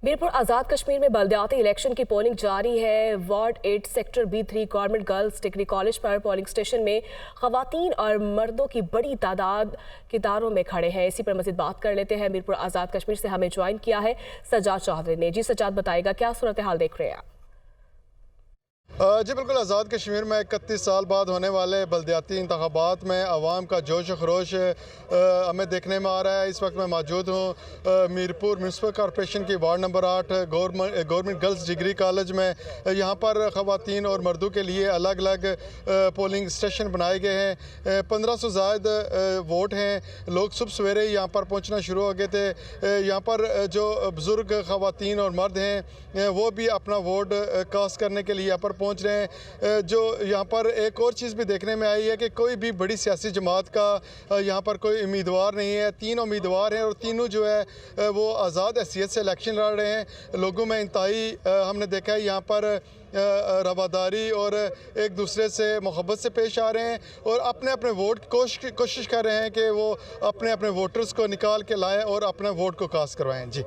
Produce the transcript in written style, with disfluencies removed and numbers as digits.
मीरपुर आज़ाद कश्मीर में बलदियाती इलेक्शन की पोलिंग जारी है। Ward 8 sector B3 government girls degree college पर पोलिंग स्टेशन में खवातीन और मर्दों की बड़ी तादाद कतारों में खड़े हैं। इसी पर मज़ीद बात कर लेते हैं। मीरपुर आज़ाद कश्मीर से हमें ज्वाइन किया है सज्जाद चौधरी ने। जी सज्जाद, बताएगा क्या सूरत हाल देख रहे हैं आप? जी बिल्कुल, आज़ाद कश्मीर में 31 साल बाद होने वाले बलदियाती इंतखाबात में आवाम का जोश व खरोश हमें देखने में आ रहा है। इस वक्त मैं मौजूद हूँ मीरपुर म्यूनसिपल कॉरपोरेशन की ward number 8 government girls degree college में। यहाँ पर ख़वातीन और मर्दों के लिए अलग अलग पोलिंग स्टेशन बनाए गए हैं। 1500 ज़ायद वोट हैं। लोग सुबह सवेरे ही यहाँ पर पहुँचना शुरू हो गए थे। यहाँ पर जो बुज़ुर्ग ख़वातीन और मर्द हैं वो भी अपना वोट कास्ट करने के लिए यहाँ पर पहुँच रहे हैं। जो यहाँ पर एक और चीज़ भी देखने में आई है कि कोई भी बड़ी सियासी जमात का यहाँ पर कोई उम्मीदवार नहीं है। 3 उम्मीदवार हैं और तीनों जो है वो आज़ाद हैसियत से इलेक्शन लड़ रहे हैं। लोगों में इंतहाई हमने देखा है यहाँ पर रवादारी और एक दूसरे से मोहब्बत से पेश आ रहे हैं और अपने अपने वोट कोशिश कर रहे हैं कि वो अपने अपने वोटर्स को निकाल के लाएं और अपने वोट को कास्ट करवाएं। जी।